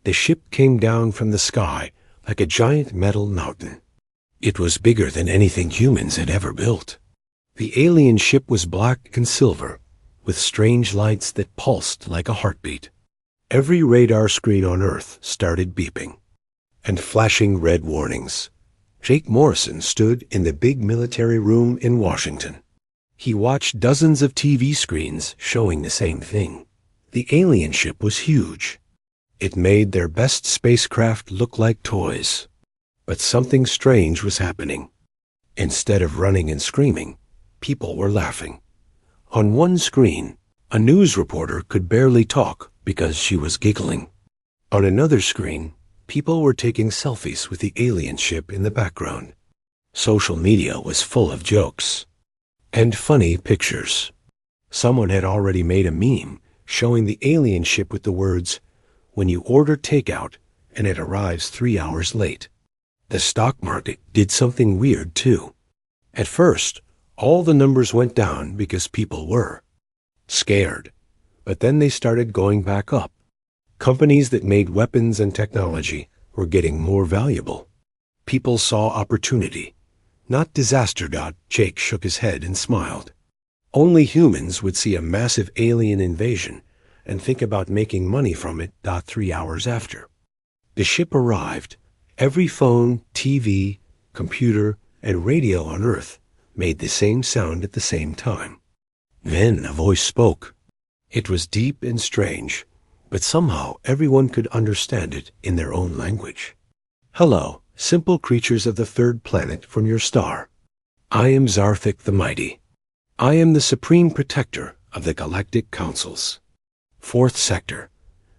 The ship came down from the sky like a giant metal mountain. It was bigger than anything humans had ever built. The alien ship was black and silver, with strange lights that pulsed like a heartbeat. Every radar screen on Earth started beeping and flashing red warnings. Jake Morrison stood in the big military room in Washington. He watched dozens of TV screens showing the same thing. The alien ship was huge. It made their best spacecraft look like toys. But something strange was happening. Instead of running and screaming, people were laughing. On one screen, a news reporter could barely talk because she was giggling. On another screen, people were taking selfies with the alien ship in the background. Social media was full of jokes and funny pictures. Someone had already made a meme showing the alien ship with the words, "When you order takeout and it arrives 3 hours late." The stock market did something weird too. At first, all the numbers went down because people were scared, but then they started going back up. Companies that made weapons and technology were getting more valuable. People saw opportunity, not disaster. Jake shook his head and smiled. Only humans would see a massive alien invasion and think about making money from it. 3 hours after the ship arrived, every phone, TV, computer, and radio on Earth made the same sound at the same time. Then a voice spoke. It was deep and strange, but somehow everyone could understand it in their own language. "Hello, simple creatures of the third planet from your star. I am Zarthik the Mighty. I am the supreme protector of the Galactic Councils. Fourth Sector,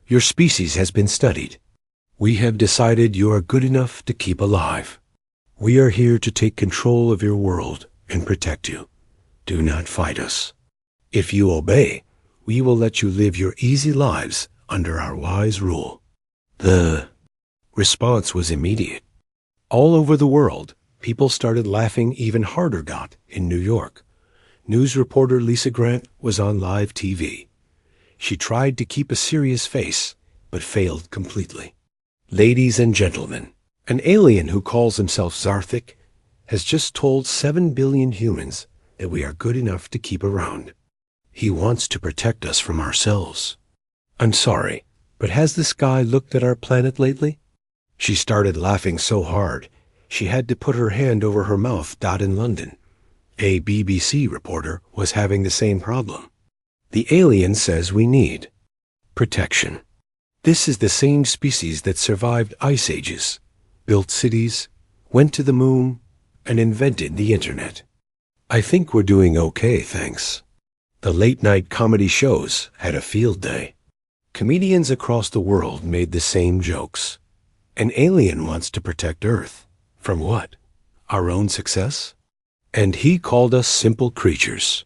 your species has been studied. We have decided you are good enough to keep alive. We are here to take control of your world and protect you. Do not fight us. If you obey, we will let you live your easy lives under our wise rule." The response was immediate. All over the world, people started laughing even harder. In New York, news reporter Lisa Grant was on live TV. She tried to keep a serious face, but failed completely. "Ladies and gentlemen, an alien who calls himself Zarthik has just told 7 billion humans that we are good enough to keep around. He wants to protect us from ourselves. I'm sorry, but has this guy looked at our planet lately?" She started laughing so hard, she had to put her hand over her mouth. In London, a BBC reporter was having the same problem. "The alien says we need protection. This is the same species that survived ice ages, built cities, went to the moon, and invented the internet. I think we're doing okay, thanks." The late-night comedy shows had a field day. Comedians across the world made the same jokes. An alien wants to protect Earth. From what? Our own success? And he called us simple creatures.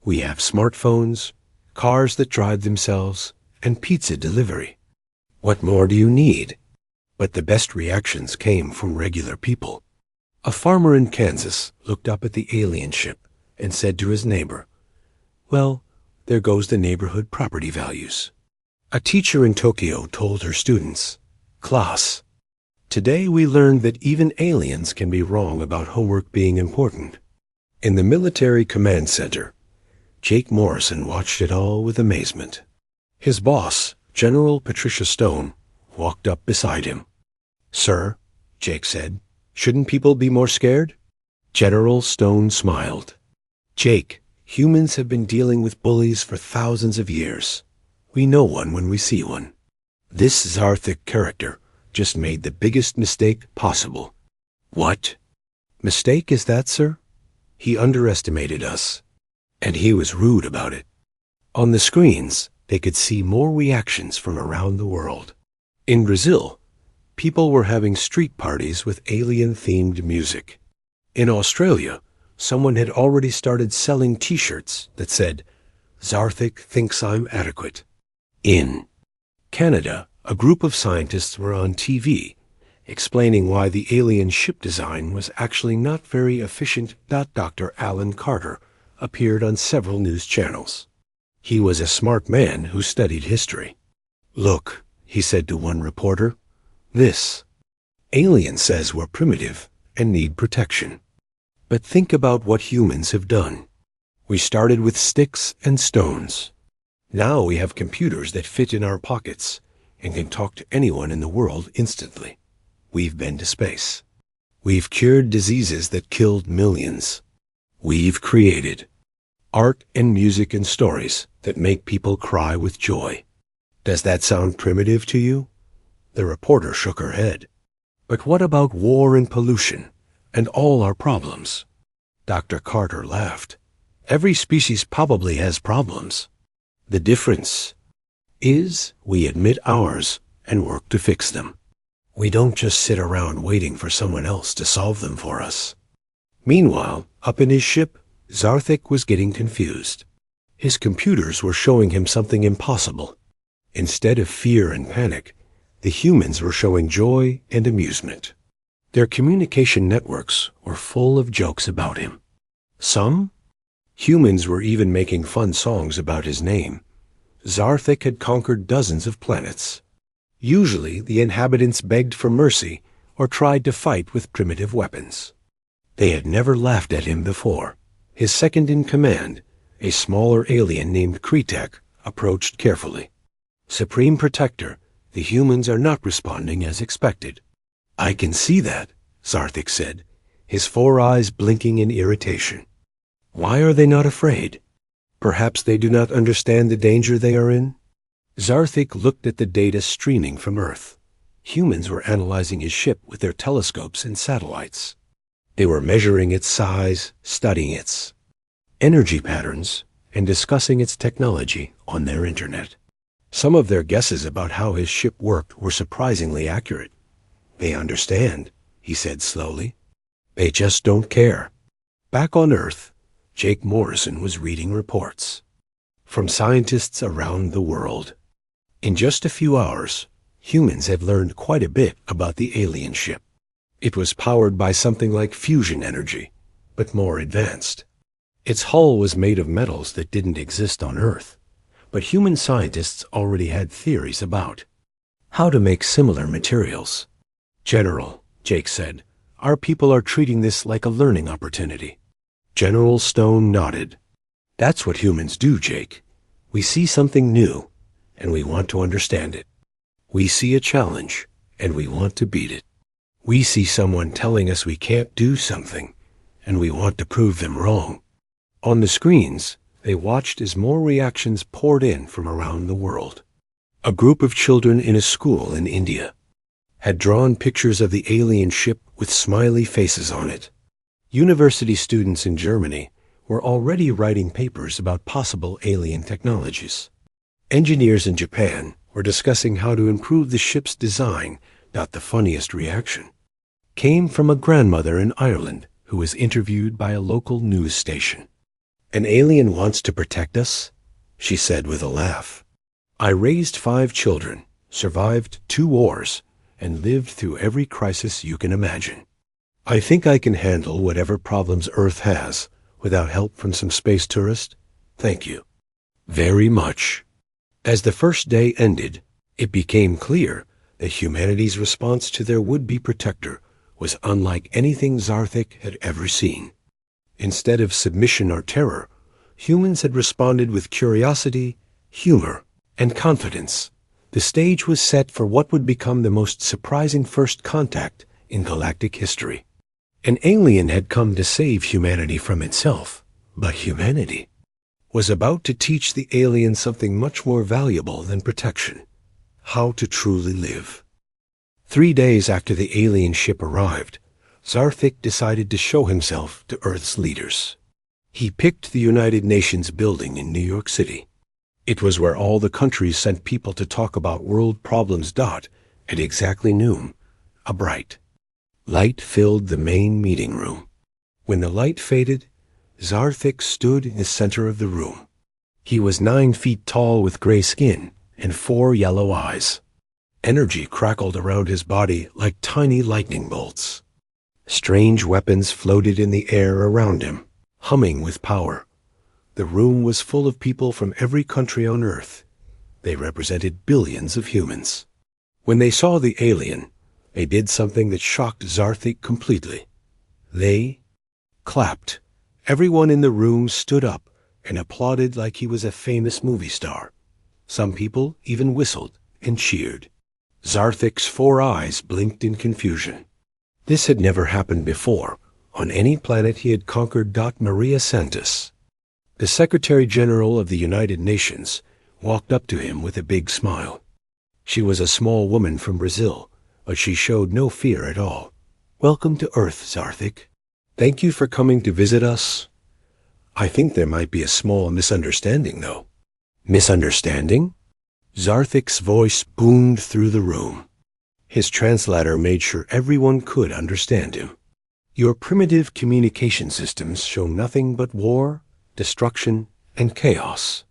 We have smartphones, cars that drive themselves, and pizza delivery. What more do you need? But the best reactions came from regular people. A farmer in Kansas looked up at the alien ship and said to his neighbor, "Well, there goes the neighborhood property values." A teacher in Tokyo told her students, "Class, today we learned that even aliens can be wrong about homework being important." In the military command center, Jake Morrison watched it all with amazement. His boss, General Patricia Stone, walked up beside him. "Sir," Jake said, "shouldn't people be more scared?" General Stone smiled. "Jake, humans have been dealing with bullies for thousands of years. We know one when we see one. This Zarthik character just made the biggest mistake possible." "What mistake is that, sir?" "He underestimated us, and he was rude about it." On the screens, they could see more reactions from around the world. In Brazil, people were having street parties with alien-themed music. In Australia, someone had already started selling T-shirts that said, "Zarthik thinks I'm adequate." In Canada, a group of scientists were on TV explaining why the alien ship design was actually not very efficient. Dr. Alan Carter appeared on several news channels. He was a smart man who studied history. "Look, he said to one reporter. This. Alien says we're primitive and need protection. But think about what humans have done. We started with sticks and stones. Now we have computers that fit in our pockets and can talk to anyone in the world instantly. We've been to space. We've cured diseases that killed millions. We've created art and music and stories that make people cry with joy. Does that sound primitive to you? The reporter shook her head. But what about war and pollution and all our problems? Dr. Carter laughed. Every species probably has problems. The difference is we admit ours and work to fix them. We don't just sit around waiting for someone else to solve them for us. Meanwhile, up in his ship, Zarthik was getting confused. His computers were showing him something impossible. Instead of fear and panic, the humans were showing joy and amusement. Their communication networks were full of jokes about him. Some humans were even making fun songs about his name. Zarthik had conquered dozens of planets. Usually, the inhabitants begged for mercy or tried to fight with primitive weapons. They had never laughed at him before. His second in command, a smaller alien named Kretek, approached carefully. Supreme Protector, the humans are not responding as expected. I can see that, Zarthik said, his 4 eyes blinking in irritation. Why are they not afraid? Perhaps they do not understand the danger they are in? Zarthik looked at the data streaming from Earth. Humans were analyzing his ship with their telescopes and satellites. They were measuring its size, studying its energy patterns, and discussing its technology on their internet. Some of their guesses about how his ship worked were surprisingly accurate. They understand, he said slowly. They just don't care. Back on Earth, Jake Morrison was reading reports from scientists around the world. In just a few hours, humans have learned quite a bit about the alien ship. It was powered by something like fusion energy, but more advanced. Its hull was made of metals that didn't exist on Earth, but human scientists already had theories about how to make similar materials. General, Jake said, our people are treating this like a learning opportunity. General Stone nodded. That's what humans do, Jake. We see something new, and we want to understand it. We see a challenge, and we want to beat it. We see someone telling us we can't do something, and we want to prove them wrong. On the screens, they watched as more reactions poured in from around the world. A group of children in a school in India had drawn pictures of the alien ship with smiley faces on it. University students in Germany were already writing papers about possible alien technologies. Engineers in Japan were discussing how to improve the ship's design. The funniest reaction came from a grandmother in Ireland who was interviewed by a local news station. An alien wants to protect us, she said with a laugh. I raised 5 children, survived 2 wars, and lived through every crisis you can imagine. I think I can handle whatever problems Earth has without help from some space tourist. Thank you very much. As the first day ended, it became clear that humanity's response to their would-be protector was unlike anything Zarthik had ever seen. Instead of submission or terror, humans had responded with curiosity, humor, and confidence. The stage was set for what would become the most surprising first contact in galactic history. An alien had come to save humanity from itself, but humanity was about to teach the alien something much more valuable than protection: how to truly live. 3 days after the alien ship arrived, Zarthik decided to show himself to Earth's leaders. He picked the United Nations building in New York City. It was where all the countries sent people to talk about world problems. At exactly noon, a bright light filled the main meeting room. When the light faded, Zarthik stood in the center of the room. He was 9 feet tall with gray skin and 4 yellow eyes. Energy crackled around his body like tiny lightning bolts. Strange weapons floated in the air around him, humming with power. The room was full of people from every country on Earth. They represented billions of humans. When they saw the alien, they did something that shocked Zarthik completely. They clapped. Everyone in the room stood up and applauded like he was a famous movie star. Some people even whistled and cheered. Zarthik's 4 eyes blinked in confusion. This had never happened before on any planet he had conquered. Maria Santos, the Secretary General of the United Nations, walked up to him with a big smile. She was a small woman from Brazil, but she showed no fear at all. "Welcome to Earth, Zarthik. Thank you for coming to visit us. I think there might be a small misunderstanding, though." "Misunderstanding?" Zarthik's voice boomed through the room. His translator made sure everyone could understand him. "Your primitive communication systems show nothing but war, destruction, and chaos.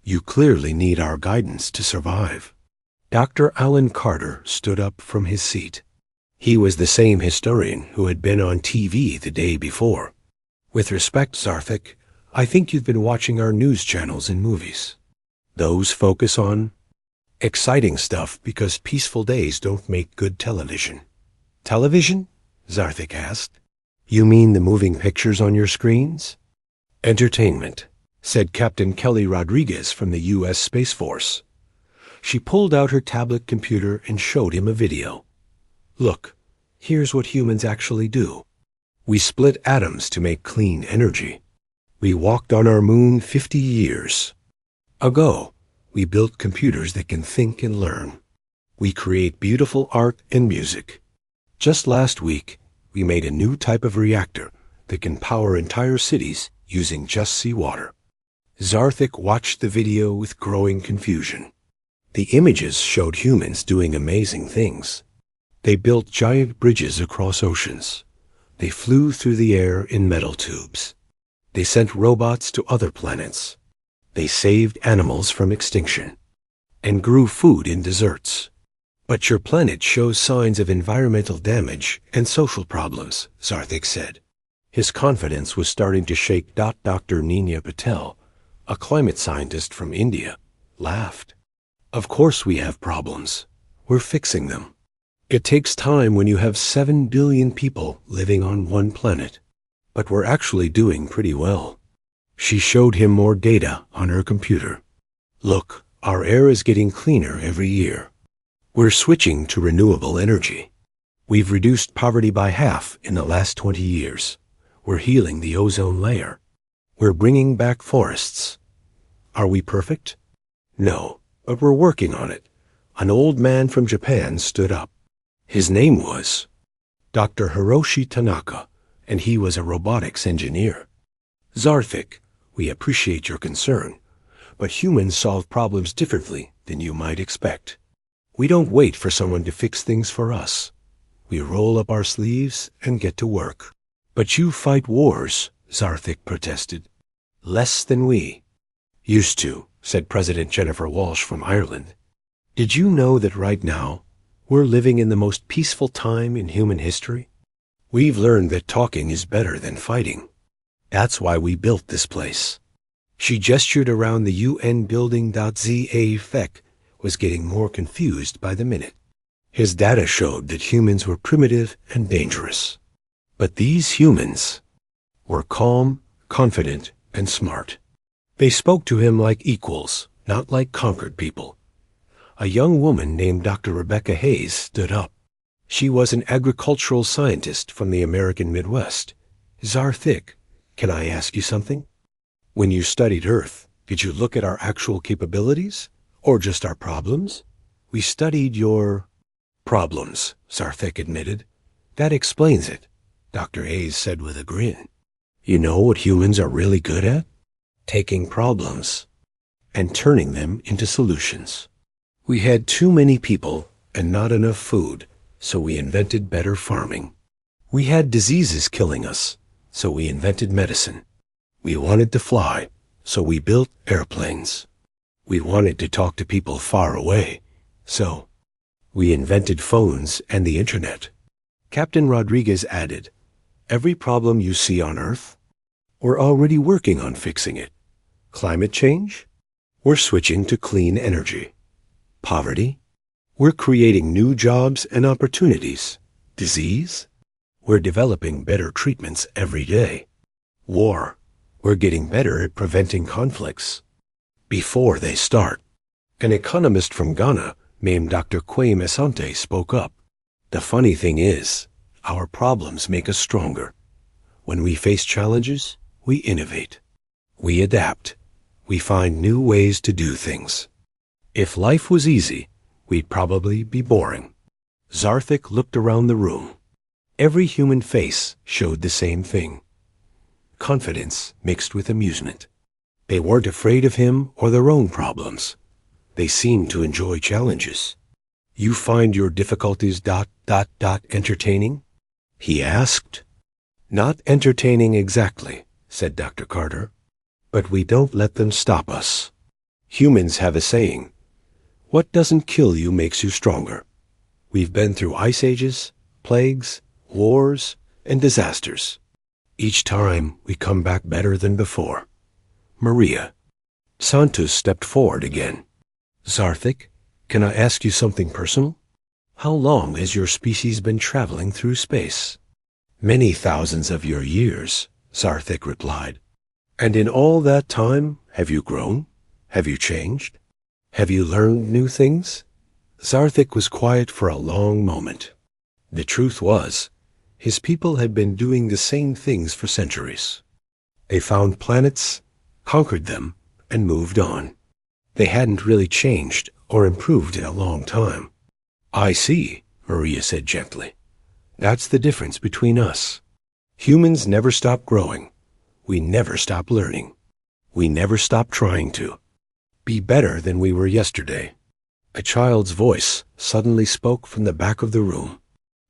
You clearly need our guidance to survive." Dr. Alan Carter stood up from his seat. He was the same historian who had been on TV the day before. "With respect, Zarthik, I think you've been watching our news channels and movies. Those focus on exciting stuff because peaceful days don't make good television." "Television?" Zarthik asked. "You mean the moving pictures on your screens?" "Entertainment," said Captain Kelly Rodriguez from the U.S. Space Force. She pulled out her tablet computer and showed him a video. "Look, here's what humans actually do. We split atoms to make clean energy. We walked on our moon 50 years ago. We built computers that can think and learn. We create beautiful art and music. Just last week, we made a new type of reactor that can power entire cities using just seawater." Zarthik watched the video with growing confusion. The images showed humans doing amazing things. They built giant bridges across oceans. They flew through the air in metal tubes. They sent robots to other planets. They saved animals from extinction and grew food in deserts. "But your planet shows signs of environmental damage and social problems," Zarthik said. His confidence was starting to shake. Dr. Nina Patel, a climate scientist from India, laughed. "Of course we have problems. We're fixing them. It takes time when you have 7 billion people living on one planet. But we're actually doing pretty well." She showed him more data on her computer. "Look, our air is getting cleaner every year. We're switching to renewable energy. We've reduced poverty by half in the last 20 years. We're healing the ozone layer. We're bringing back forests. Are we perfect? No. But we're working on it." An old man from Japan stood up. His name was Dr. Hiroshi Tanaka, and he was a robotics engineer. "Zarthik, we appreciate your concern, but humans solve problems differently than you might expect. We don't wait for someone to fix things for us. We roll up our sleeves and get to work." "But you fight wars," Zarthik protested. "Less than we used to," said President Jennifer Walsh from Ireland. "Did you know that right now we're living in the most peaceful time in human history? We've learned that talking is better than fighting. That's why we built this place." She gestured around the UN building. Zarthik was getting more confused by the minute. His data showed that humans were primitive and dangerous. But these humans were calm, confident, and smart. They spoke to him like equals, not like conquered people. A young woman named Dr. Rebecca Hayes stood up. She was an agricultural scientist from the American Midwest. "Zarthik, can I ask you something? When you studied Earth, did you look at our actual capabilities, or just our problems?" "We studied your problems," Zarthik admitted. "That explains it," Dr. Hayes said with a grin. "You know what humans are really good at? Taking problems and turning them into solutions. We had too many people and not enough food, so we invented better farming. We had diseases killing us, so we invented medicine. We wanted to fly, so we built airplanes. We wanted to talk to people far away, so we invented phones and the internet." Captain Rodriguez added, "Every problem you see on Earth, we're already working on fixing it. Climate change? We're switching to clean energy. Poverty? We're creating new jobs and opportunities. Disease? We're developing better treatments every day. War? We're getting better at preventing conflicts before they start. An economist from Ghana named Dr. Kwame Asante spoke up. The funny thing is, our problems make us stronger. When we face challenges, we innovate. We adapt. We find new ways to do things. If life was easy, we'd probably be boring. Zarthik looked around the room. Every human face showed the same thing. Confidence mixed with amusement. They weren't afraid of him or their own problems. They seemed to enjoy challenges. You find your difficulties ... entertaining? He asked. Not entertaining exactly, said Dr. Carter. But we don't let them stop us. Humans have a saying, what doesn't kill you makes you stronger. We've been through ice ages, plagues, wars, and disasters. Each time we come back better than before. Maria. Santos stepped forward again. Zarthik, can I ask you something personal? How long has your species been traveling through space? Many thousands of your years, Zarthik replied. And in all that time, have you grown? Have you changed? Have you learned new things? Zarthik was quiet for a long moment. The truth was, his people had been doing the same things for centuries. They found planets, conquered them, and moved on. They hadn't really changed or improved in a long time. I see, Maria said gently. That's the difference between us. Humans never stop growing. We never stop learning. We never stop trying to be better than we were yesterday. A child's voice suddenly spoke from the back of the room.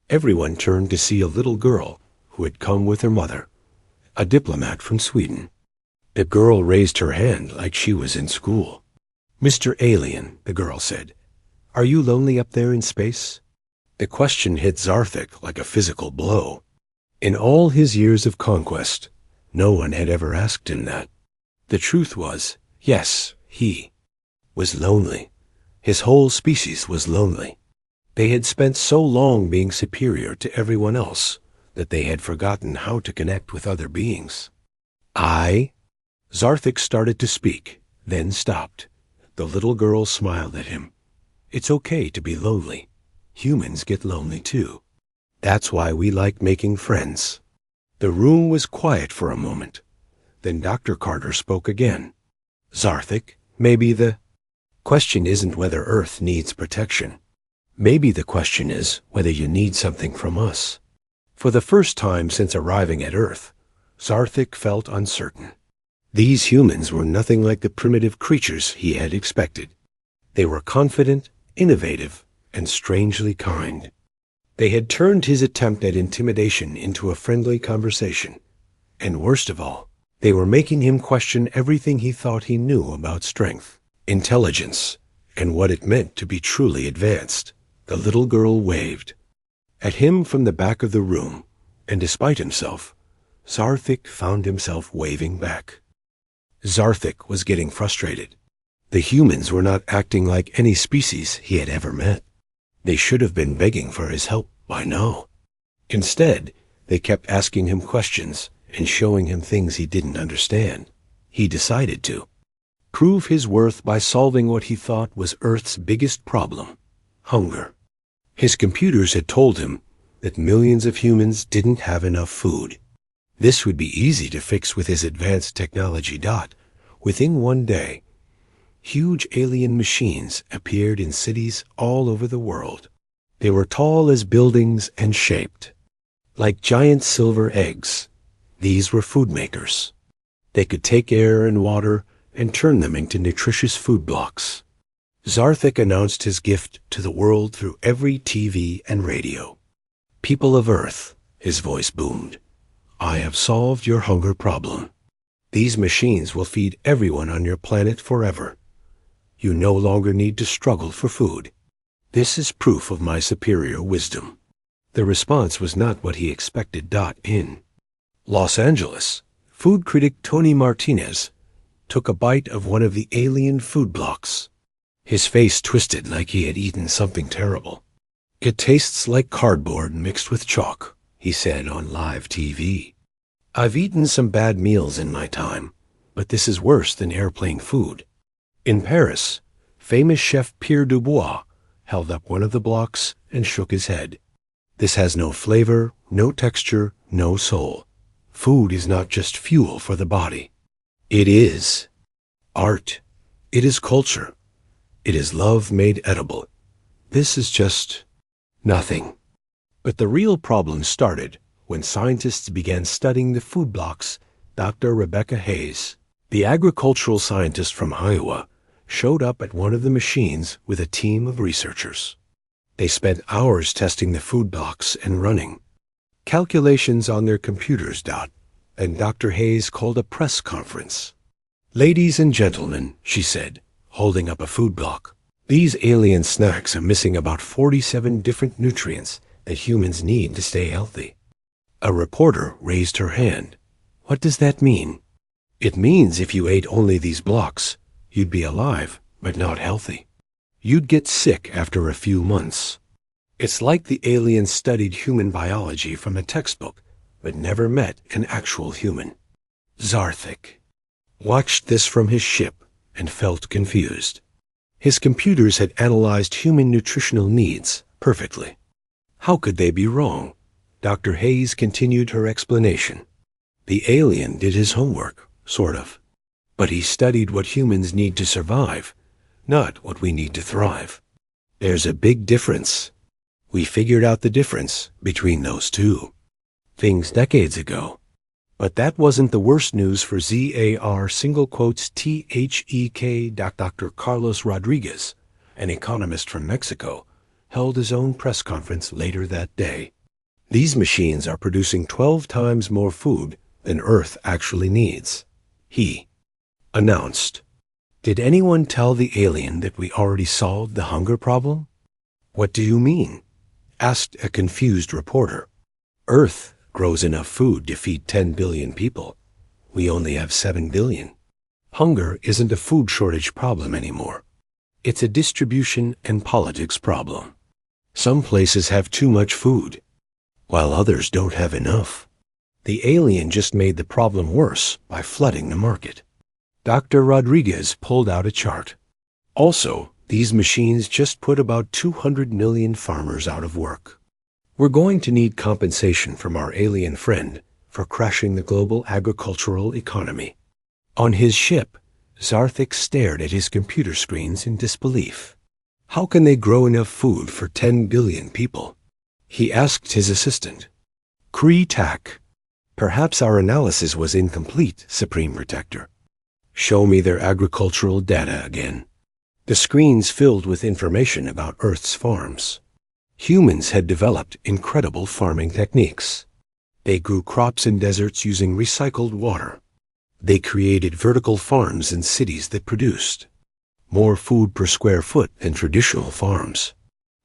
Everyone turned to see a little girl who had come with her mother, a diplomat from Sweden. The girl raised her hand like she was in school. Mr. Alien, the girl said, are you lonely up there in space? The question hit Zarthik like a physical blow. In all his years of conquest, no one had ever asked him that. The truth was, yes, he was lonely. His whole species was lonely. They had spent so long being superior to everyone else that they had forgotten how to connect with other beings. Zarthik started to speak, then stopped. The little girl smiled at him. It's okay to be lonely. Humans get lonely too. That's why we like making friends. The room was quiet for a moment. Then Dr. Carter spoke again. Zarthik, maybe the question isn't whether Earth needs protection. Maybe the question is whether you need something from us. For the first time since arriving at Earth, Zarthik felt uncertain. These humans were nothing like the primitive creatures he had expected. They were confident, innovative, and strangely kind. They had turned his attempt at intimidation into a friendly conversation. And worst of all, they were making him question everything he thought he knew about strength, intelligence, and what it meant to be truly advanced. The little girl waved at him from the back of the room, and despite himself, Zarthik found himself waving back. Zarthik was getting frustrated. The humans were not acting like any species he had ever met. They should have been begging for his help by now. Instead, they kept asking him questions and showing him things he didn't understand. He decided to prove his worth by solving what he thought was Earth's biggest problem, hunger. His computers had told him that millions of humans didn't have enough food. This would be easy to fix with his advanced technology. Within one day, huge alien machines appeared in cities all over the world. They were tall as buildings and shaped like giant silver eggs. These were food makers. They could take air and water and turn them into nutritious food blocks. Zarthik announced his gift to the world through every TV and radio. People of Earth, his voice boomed, I have solved your hunger problem. These machines will feed everyone on your planet forever. You no longer need to struggle for food. This is proof of my superior wisdom. The response was not what he expected. In Los Angeles, food critic Tony Martinez took a bite of one of the alien food blocks. His face twisted like he had eaten something terrible. "It tastes like cardboard mixed with chalk," he said on live TV. "I've eaten some bad meals in my time, but this is worse than airplane food." In Paris, famous chef Pierre Dubois held up one of the blocks and shook his head. "This has no flavor, no texture, no soul. Food is not just fuel for the body. It is art. It is culture. It is love made edible. This is just nothing." But the real problem started when scientists began studying the food blocks. Dr. Rebecca Hayes, the agricultural scientist from Iowa, showed up at one of the machines with a team of researchers. They spent hours testing the food blocks and running calculations on their computers. And Dr. Hayes called a press conference. "Ladies and gentlemen," she said, holding up a food block, "these alien snacks are missing about 47 different nutrients that humans need to stay healthy." A reporter raised her hand. "What does that mean?" "It means if you ate only these blocks, you'd be alive, but not healthy. You'd get sick after a few months. It's like the aliens studied human biology from a textbook, but never met an actual human." Zarthik watched this from his ship and felt confused. His computers had analyzed human nutritional needs perfectly. How could they be wrong? Dr. Hayes continued her explanation. "The alien did his homework, sort of. But he studied what humans need to survive, not what we need to thrive. There's a big difference. We figured out the difference between those two things decades ago." But that wasn't the worst news for THEK. Dr. Carlos Rodriguez, an economist from Mexico, held his own press conference later that day. "These machines are producing 12 times more food than Earth actually needs," he announced. "Did anyone tell the alien that we already solved the hunger problem?" "What do you mean?" asked a confused reporter. "Earth grows enough food to feed 10 billion people. We only have 7 billion. Hunger isn't a food shortage problem anymore. It's a distribution and politics problem. Some places have too much food, while others don't have enough. The alien just made the problem worse by flooding the market." Dr. Rodriguez pulled out a chart. "Also, these machines just put about 200 million farmers out of work. We're going to need compensation from our alien friend for crashing the global agricultural economy." On his ship, Zarthik stared at his computer screens in disbelief. "How can they grow enough food for 10 billion people?" He asked his assistant. "Kree Tak, perhaps our analysis was incomplete, Supreme Protector. Show me their agricultural data again." The screens filled with information about Earth's farms. Humans had developed incredible farming techniques. They grew crops in deserts using recycled water. They created vertical farms in cities that produced more food per square foot than traditional farms.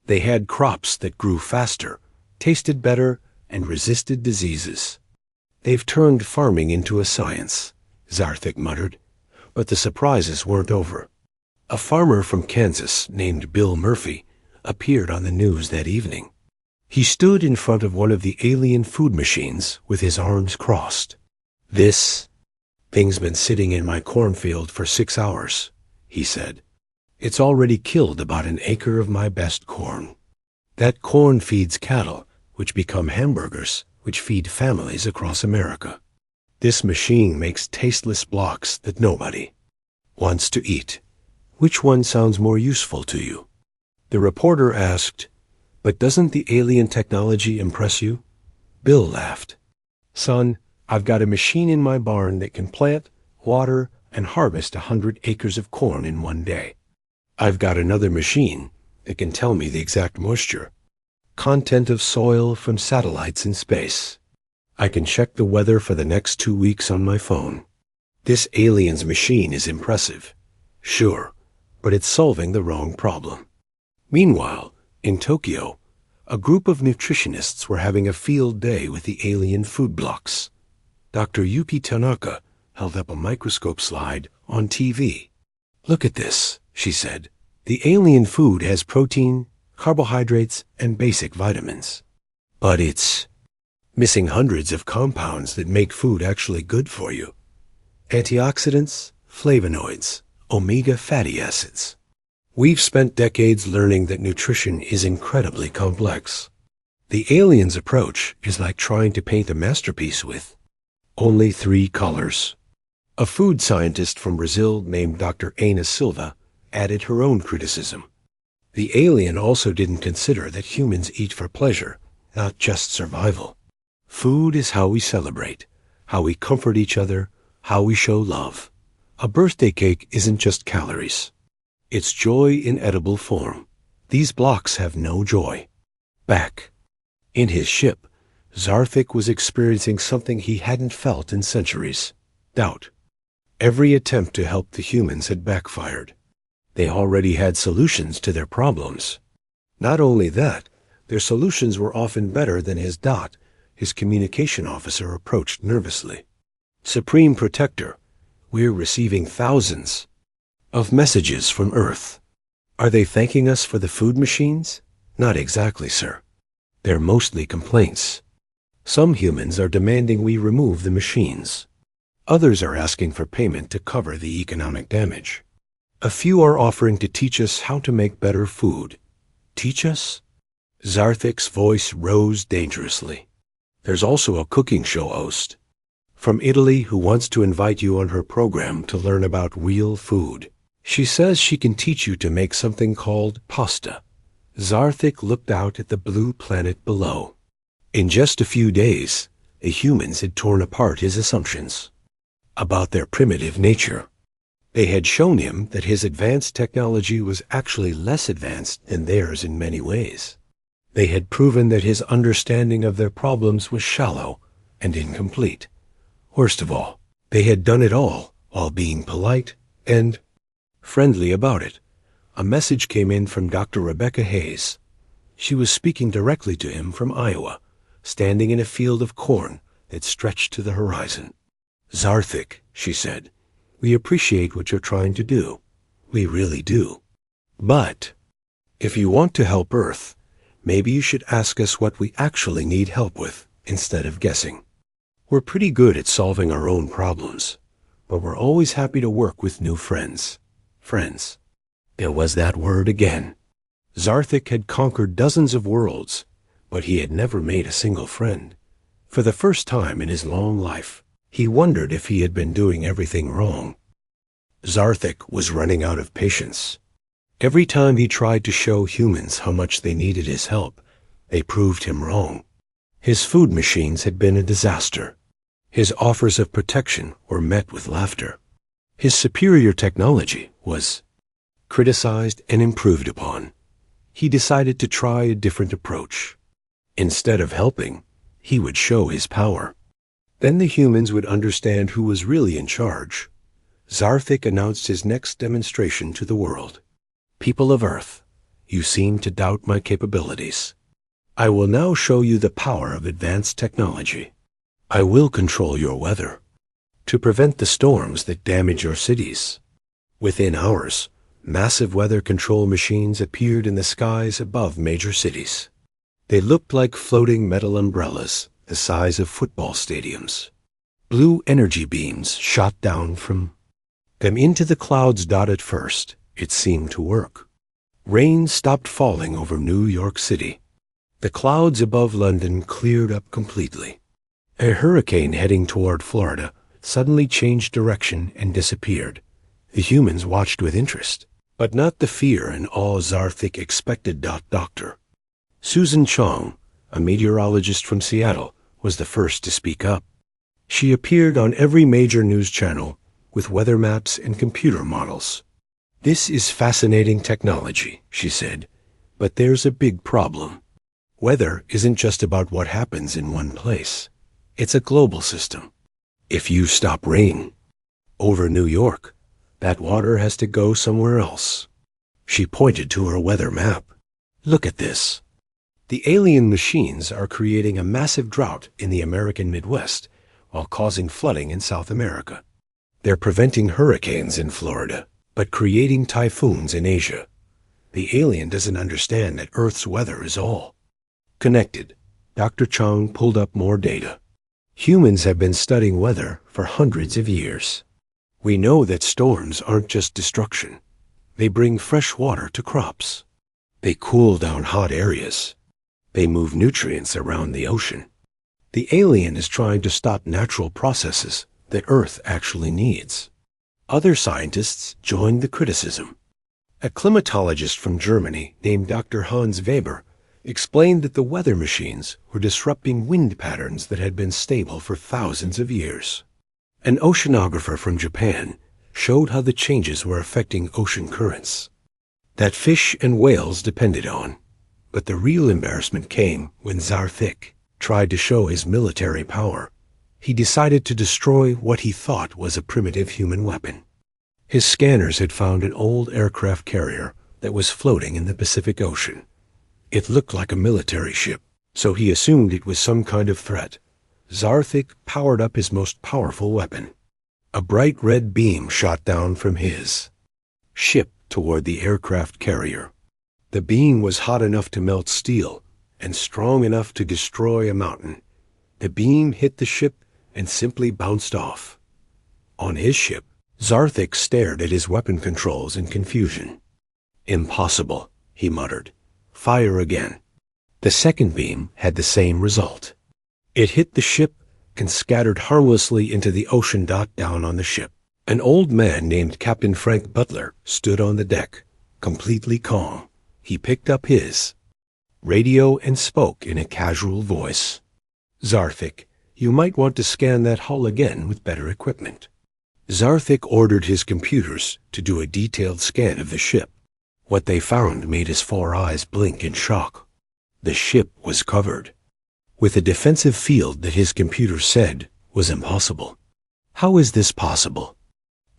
They had crops that grew faster, tasted better, and resisted diseases. "They've turned farming into a science," Zarthik muttered. But the surprises weren't over. A farmer from Kansas named Bill Murphy appeared on the news that evening. He stood in front of one of the alien food machines with his arms crossed. "This thing's been sitting in my cornfield for 6 hours," he said. "It's already killed about an acre of my best corn. That corn feeds cattle, which become hamburgers, which feed families across America. This machine makes tasteless blocks that nobody wants to eat. Which one sounds more useful to you?" The reporter asked, "But doesn't the alien technology impress you?" Bill laughed. "Son, I've got a machine in my barn that can plant, water, and harvest 100 acres of corn in one day. I've got another machine that can tell me the exact moisture content of soil from satellites in space. I can check the weather for the next 2 weeks on my phone. This alien's machine is impressive, sure, but it's solving the wrong problem." Meanwhile, in Tokyo, a group of nutritionists were having a field day with the alien food blocks. Dr. Yuki Tanaka held up a microscope slide on TV. "Look at this," she said, The alien food has protein, carbohydrates, and basic vitamins. But it's missing hundreds of compounds that make food actually good for you. Antioxidants, flavonoids, omega fatty acids. We've spent decades learning that nutrition is incredibly complex. The aliens' approach is like trying to paint a masterpiece with only 3 colors. A food scientist from Brazil named Dr. Ana Silva added her own criticism. The alien also didn't consider that humans eat for pleasure, not just survival. Food is how we celebrate, how we comfort each other, how we show love. A birthday cake isn't just calories. It's joy in edible form. These blocks have no joy. Back in his ship, Zarthik was experiencing something he hadn't felt in centuries: doubt. Every attempt to help the humans had backfired. They already had solutions to their problems. Not only that, their solutions were often better than his communication officer approached nervously. Supreme Protector, we're receiving thousands of messages from Earth. Are they thanking us for the food machines? Not exactly, sir. They're mostly complaints. Some humans are demanding we remove the machines. Others are asking for payment to cover the economic damage. A few are offering to teach us how to make better food. Teach us? Zarthik's voice rose dangerously. There's also a cooking show host from Italy who wants to invite you on her program to learn about real food. She says she can teach you to make something called pasta. Zarthik looked out at the blue planet below. In just a few days, the humans had torn apart his assumptions about their primitive nature. They had shown him that his advanced technology was actually less advanced than theirs in many ways. They had proven that his understanding of their problems was shallow and incomplete. Worst of all, they had done it all while being polite and friendly about it. A message came in from Dr. Rebecca Hayes. She was speaking directly to him from Iowa, standing in a field of corn that stretched to the horizon. Zarthik, she said, we appreciate what you're trying to do. We really do. But if you want to help Earth, maybe you should ask us what we actually need help with instead of guessing. We're pretty good at solving our own problems, but we're always happy to work with new friends. Friends. There was that word again. Zarthik had conquered dozens of worlds, but he had never made a single friend. For the first time in his long life, he wondered if he had been doing everything wrong. Zarthik was running out of patience. Every time he tried to show humans how much they needed his help, they proved him wrong. His food machines had been a disaster. His offers of protection were met with laughter. His superior technology was criticized and improved upon. He decided to try a different approach. Instead of helping, he would show his power. Then the humans would understand who was really in charge. Zarthik announced his next demonstration to the world. People of Earth, you seem to doubt my capabilities. I will now show you the power of advanced technology. I will control your weather to prevent the storms that damage your cities. Within hours, massive weather control machines appeared in the skies above major cities. They looked like floating metal umbrellas the size of football stadiums. Blue energy beams shot down from them into the clouds. At first, it seemed to work. Rain stopped falling over New York City. The clouds above London cleared up completely. A hurricane heading toward Florida suddenly changed direction and disappeared. The humans watched with interest, but not the fear and awe Zarthik expected. Dr. Susan Chong, a meteorologist from Seattle, was the first to speak up. She appeared on every major news channel with weather maps and computer models. This is fascinating technology, she said, but there's a big problem. Weather isn't just about what happens in one place. It's a global system. If you stop rain over New York, that water has to go somewhere else. She pointed to her weather map. Look at this. The alien machines are creating a massive drought in the American Midwest while causing flooding in South America. They're preventing hurricanes in Florida, but creating typhoons in Asia. The alien doesn't understand that Earth's weather is all connected. Dr. Chang pulled up more data. Humans have been studying weather for hundreds of years. We know that storms aren't just destruction. They bring fresh water to crops. They cool down hot areas. They move nutrients around the ocean. The alien is trying to stop natural processes that Earth actually needs. Other scientists joined the criticism. A climatologist from Germany named Dr. Hans Weber explained that the weather machines were disrupting wind patterns that had been stable for thousands of years. An oceanographer from Japan showed how the changes were affecting ocean currents that fish and whales depended on. But the real embarrassment came when Zarthik tried to show his military power. He decided to destroy what he thought was a primitive human weapon. His scanners had found an old aircraft carrier that was floating in the Pacific Ocean. It looked like a military ship, so he assumed it was some kind of threat. Zarthik powered up his most powerful weapon. A bright red beam shot down from his ship toward the aircraft carrier. The beam was hot enough to melt steel and strong enough to destroy a mountain. The beam hit the ship and simply bounced off. On his ship, Zarthik stared at his weapon controls in confusion. "Impossible," he muttered. "Fire again." The second beam had the same result. It hit the ship and scattered harmlessly into the ocean. Down on the ship, an old man named Captain Frank Butler stood on the deck, completely calm. He picked up his radio and spoke in a casual voice. "Zarthik, you might want to scan that hull again with better equipment." Zarthik ordered his computers to do a detailed scan of the ship. What they found made his 4 eyes blink in shock. The ship was covered with a defensive field that his computer said was impossible. "How is this possible?"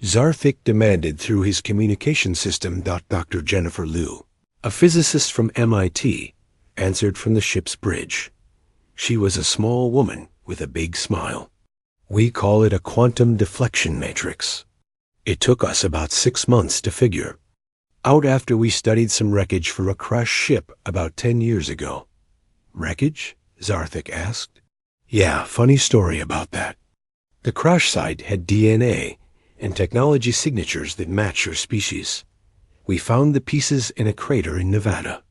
Zarthik demanded through his communication system. Dr. Jennifer Liu, a physicist from MIT, answered from the ship's bridge. She was a small woman with a big smile. "We call it a quantum deflection matrix. It took us about 6 months to figure out after we studied some wreckage for a crashed ship about 10 years ago." "Wreckage?" Zarthik asked. "Yeah, funny story about that. The crash site had DNA and technology signatures that match your species. We found the pieces in a crater in Nevada."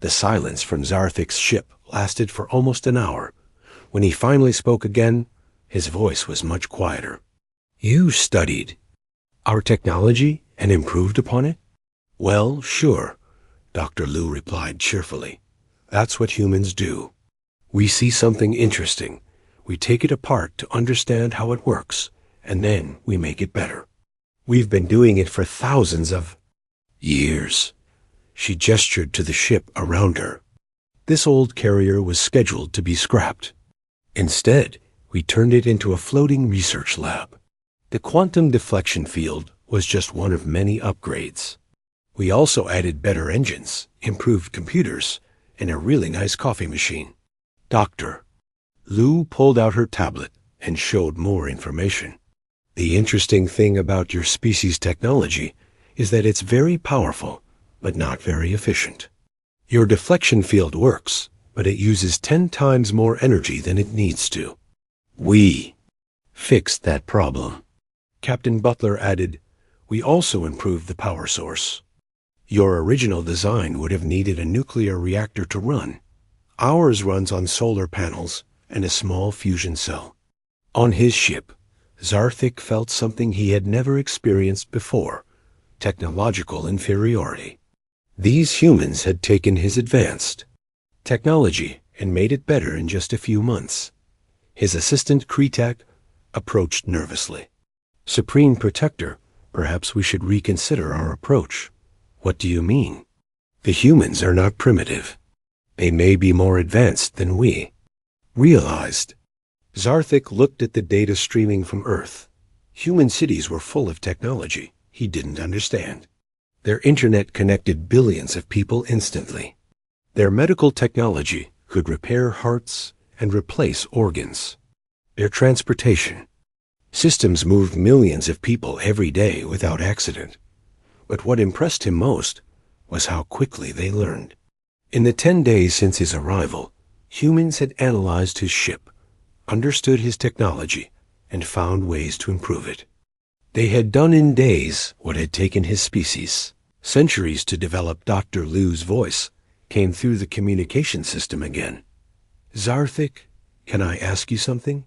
The silence from Zarthik's ship lasted for almost an hour. When he finally spoke again, his voice was much quieter. "You studied our technology and improved upon it?" "Well, sure," Dr. Liu replied cheerfully. "That's what humans do. We see something interesting. We take it apart to understand how it works, and then we make it better. We've been doing it for thousands of years." She gestured to the ship around her. "This old carrier was scheduled to be scrapped. Instead, we turned it into a floating research lab. The quantum deflection field was just one of many upgrades. We also added better engines, improved computers, and a really nice coffee machine." Dr. Liu pulled out her tablet and showed more information. "The interesting thing about your species' technology is that it's very powerful, but not very efficient. Your deflection field works, but it uses 10 times more energy than it needs to. We fixed that problem." Captain Butler added, "We also improved the power source. Your original design would have needed a nuclear reactor to run. Ours runs on solar panels and a small fusion cell." On his ship, Zarthik felt something he had never experienced before: technological inferiority. These humans had taken his advanced technology and made it better in just a few months. His assistant Kretak approached nervously. "Supreme Protector, perhaps we should reconsider our approach." "What do you mean?" "The humans are not primitive. They may be more advanced than we realized." Zarthik looked at the data streaming from Earth. Human cities were full of technology he didn't understand. Their internet connected billions of people instantly. Their medical technology could repair hearts and replace organs. Their transportation systems moved millions of people every day without accident. But what impressed him most was how quickly they learned. In the 10 days since his arrival, humans had analyzed his ship, understood his technology, and found ways to improve it. They had done in days what had taken his species centuries to develop. Dr. Liu's voice came through the communication system again. "Zarthik, can I ask you something?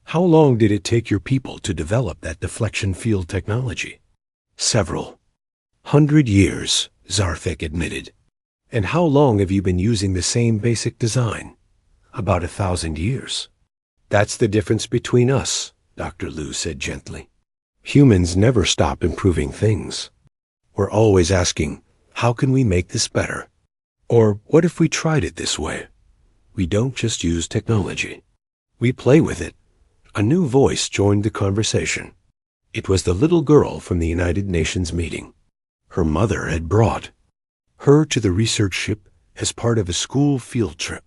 How long did it take your people to develop that deflection field technology?" "Several 100 years, Zarthik admitted. "And how long have you been using the same basic design?" "About 1,000 years. "That's the difference between us," Dr. Liu said gently. "Humans never stop improving things. We're always asking, how can we make this better? Or what if we tried it this way? We don't just use technology. We play with it." A new voice joined the conversation. It was the little girl from the United Nations meeting. Her mother had brought her to the research ship as part of a school field trip.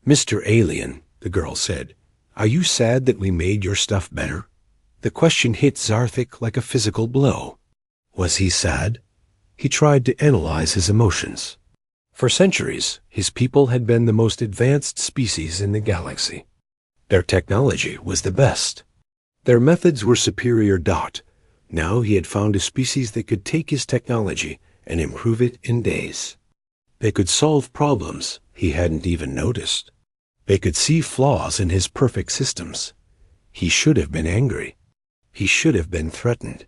"Mr. Alien," the girl said, "are you sad that we made your stuff better?" The question hit Zarthik like a physical blow. Was he sad? He tried to analyze his emotions. For centuries, his people had been the most advanced species in the galaxy. Their technology was the best. Their methods were superior. Now he had found a species that could take his technology and improve it in days. They could solve problems he hadn't even noticed. They could see flaws in his perfect systems. He should have been angry. He should have been threatened.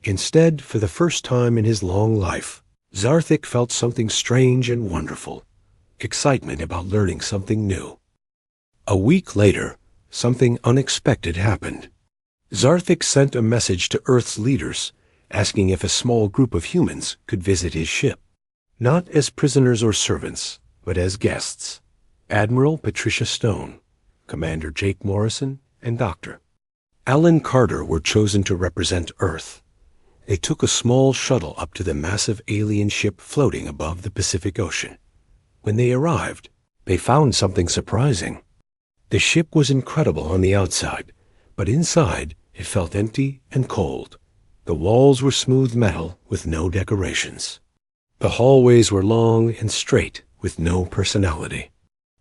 Instead, for the first time in his long life, Zarthik felt something strange and wonderful, excitement about learning something new. A week later, something unexpected happened. Zarthik sent a message to Earth's leaders, asking if a small group of humans could visit his ship, not as prisoners or servants, but as guests. Admiral Patricia Stone, Commander Jake Morrison, and Dr. Alan Carter were chosen to represent Earth. They took a small shuttle up to the massive alien ship floating above the Pacific Ocean. When they arrived, they found something surprising. The ship was incredible on the outside, but inside it felt empty and cold. The walls were smooth metal with no decorations. The hallways were long and straight with no personality.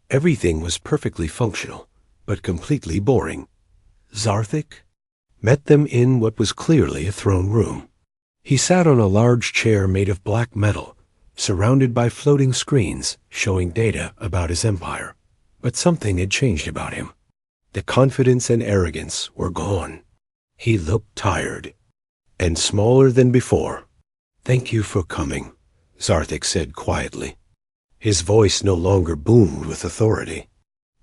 Everything was perfectly functional, but completely boring. Zarthik met them in what was clearly a throne room. He sat on a large chair made of black metal, surrounded by floating screens showing data about his empire. But something had changed about him. The confidence and arrogance were gone. He looked tired and smaller than before. "Thank you for coming," Zarthik said quietly. His voice no longer boomed with authority.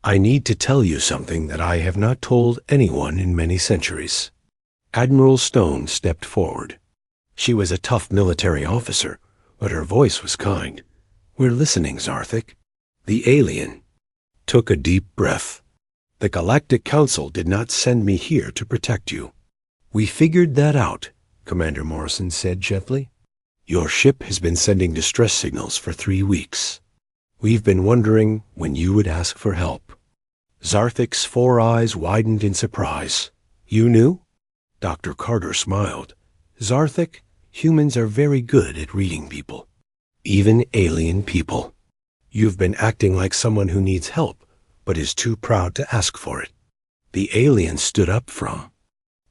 "I need to tell you something that I have not told anyone in many centuries." Admiral Stone stepped forward. She was a tough military officer, but her voice was kind. "We're listening, Zarthik." The alien took a deep breath. "The Galactic Council did not send me here to protect you." "We figured that out," Commander Morrison said gently. "Your ship has been sending distress signals for 3 weeks. We've been wondering when you would ask for help." Zarthik's 4 eyes widened in surprise. "You knew?" Dr. Carter smiled. "Zarthik, humans are very good at reading people, even alien people. You've been acting like someone who needs help, but is too proud to ask for it." The alien stood up from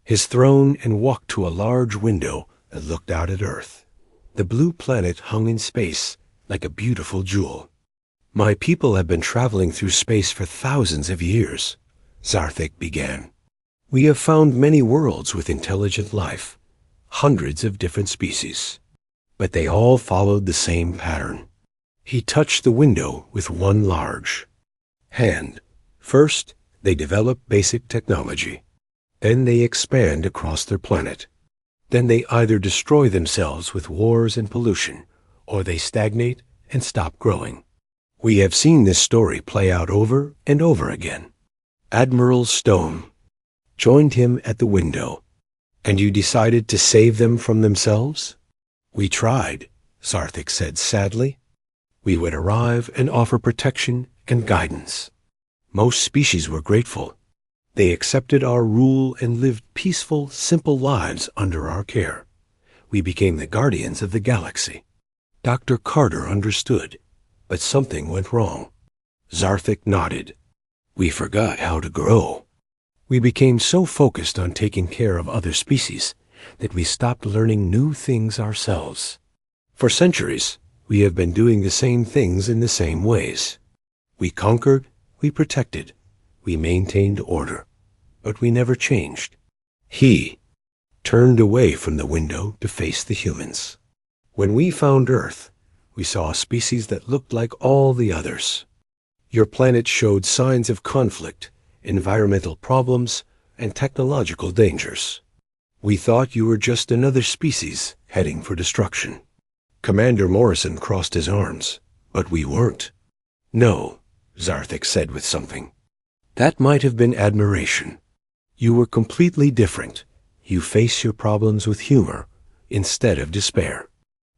his throne and walked to a large window that looked out at Earth. The blue planet hung in space like a beautiful jewel. "My people have been traveling through space for thousands of years," Zarthik began. "We have found many worlds with intelligent life, hundreds of different species, but they all followed the same pattern." He touched the window with one large hand. "First, they develop basic technology. Then they expand across their planet. Then they either destroy themselves with wars and pollution, or they stagnate and stop growing. We have seen this story play out over and over again." Admiral Stone joined him at the window. "And you decided to save them from themselves?" "We tried," Zarthik said sadly. "We would arrive and offer protection and guidance. Most species were grateful. They accepted our rule and lived peaceful, simple lives under our care. We became the guardians of the galaxy. Dr. Carter understood, but something went wrong. Zarthik nodded. We forgot how to grow. We became so focused on taking care of other species that we stopped learning new things ourselves. For centuries, we have been doing the same things in the same ways. We conquered, we protected, we maintained order, but we never changed. He turned away from the window to face the humans. When we found Earth, we saw a species that looked like all the others. Your planet showed signs of conflict, environmental problems, and technological dangers. We thought you were just another species heading for destruction. Commander Morrison crossed his arms, but we weren't. No, Zarthik said with something. That might have been admiration. You were completely different. You face your problems with humor instead of despair.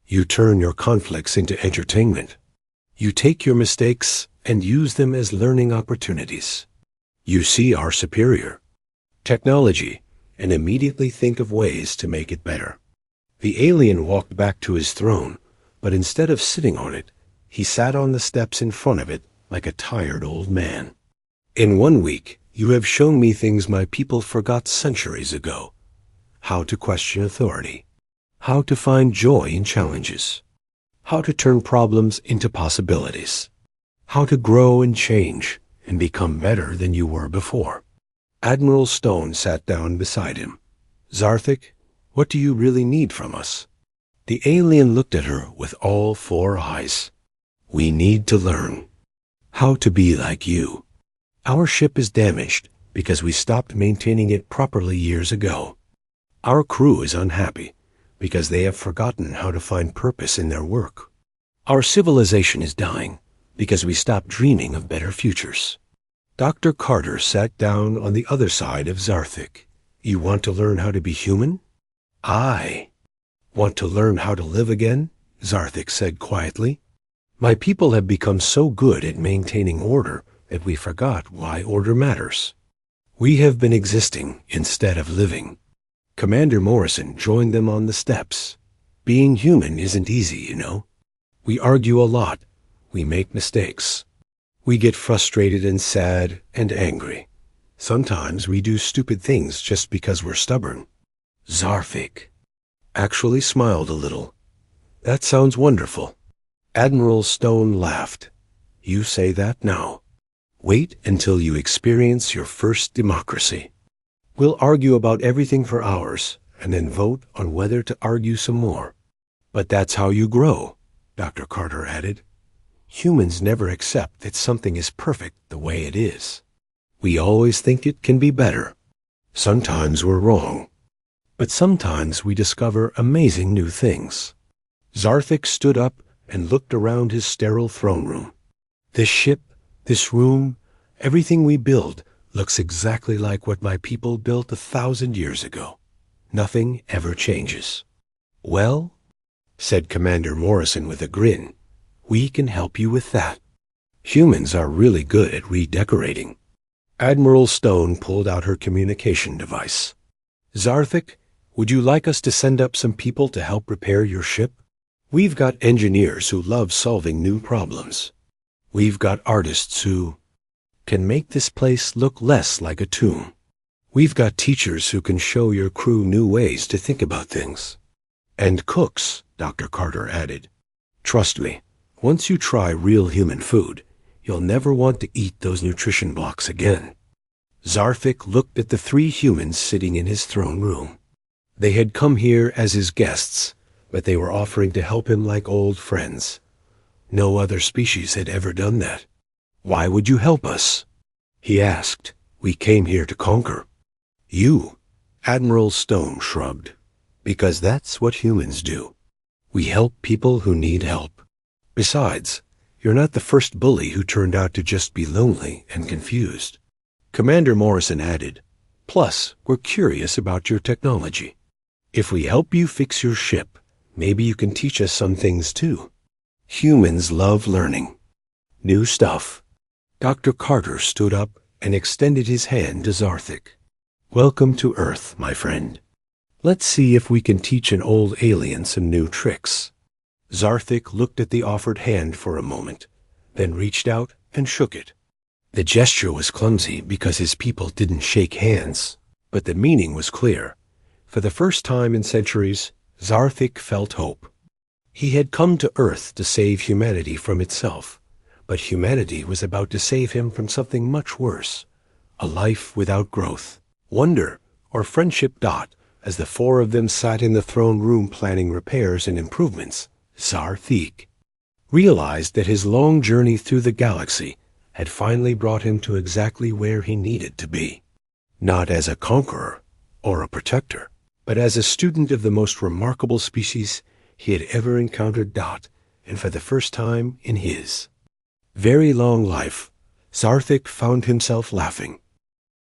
You turn your conflicts into entertainment. You take your mistakes and use them as learning opportunities. You see our superior technology and immediately think of ways to make it better. The alien walked back to his throne, but instead of sitting on it, he sat on the steps in front of it like a tired old man. In 1 week, you have shown me things my people forgot centuries ago. How to question authority. How to find joy in challenges. How to turn problems into possibilities. How to grow and change and become better than you were before. Admiral Stone sat down beside him. Zarthik, what do you really need from us? The alien looked at her with all 4 eyes. We need to learn how to be like you. Our ship is damaged because we stopped maintaining it properly years ago. Our crew is unhappy because they have forgotten how to find purpose in their work. Our civilization is dying because we stopped dreaming of better futures. Dr. Carter sat down on the other side of Zarthik. You want to learn how to be human? I want to learn how to live again, Zarthik said quietly. My people have become so good at maintaining order that we forgot why order matters. We have been existing instead of living. Commander Morrison joined them on the steps. Being human isn't easy, you know. We argue a lot. We make mistakes. We get frustrated and sad and angry. Sometimes we do stupid things just because we're stubborn. Zarthik actually smiled a little. That sounds wonderful. Admiral Stone laughed. You say that now. Wait until you experience your first democracy. We'll argue about everything for hours and then vote on whether to argue some more. But that's how you grow, Dr. Carter added. Humans never accept that something is perfect the way it is. We always think it can be better. Sometimes we're wrong. But sometimes we discover amazing new things. Zarthik stood up and looked around his sterile throne room. This ship, this room, everything we build looks exactly like what my people built 1,000 years ago. Nothing ever changes. Well, said Commander Morrison with a grin, we can help you with that. Humans are really good at redecorating. Admiral Stone pulled out her communication device. Zarthik, would you like us to send up some people to help repair your ship? We've got engineers who love solving new problems. We've got artists who can make this place look less like a tomb. We've got teachers who can show your crew new ways to think about things. And cooks, Dr. Carter added. Trust me, once you try real human food, you'll never want to eat those nutrition blocks again. Zarthik looked at the 3 humans sitting in his throne room. They had come here as his guests, but they were offering to help him like old friends. No other species had ever done that. Why would you help us? He asked. We came here to conquer. You, Admiral Stone shrugged. Because that's what humans do. We help people who need help. Besides, you're not the first bully who turned out to just be lonely and confused. Commander Morrison added, plus, we're curious about your technology. If we help you fix your ship, maybe you can teach us some things too. Humans love learning. New stuff. Dr. Carter stood up and extended his hand to Zarthik. Welcome to Earth, my friend. Let's see if we can teach an old alien some new tricks. Zarthik looked at the offered hand for a moment, then reached out and shook it. The gesture was clumsy because his people didn't shake hands, but the meaning was clear. For the first time in centuries, Zarthik felt hope. He had come to Earth to save humanity from itself, but humanity was about to save him from something much worse, a life without growth, wonder, or friendship. As the four of them sat in the throne room planning repairs and improvements, Zarthik realized that his long journey through the galaxy had finally brought him to exactly where he needed to be. Not as a conqueror or a protector, but as a student of the most remarkable species he had ever encountered. And for the first time in his very long life, Zarthik found himself laughing.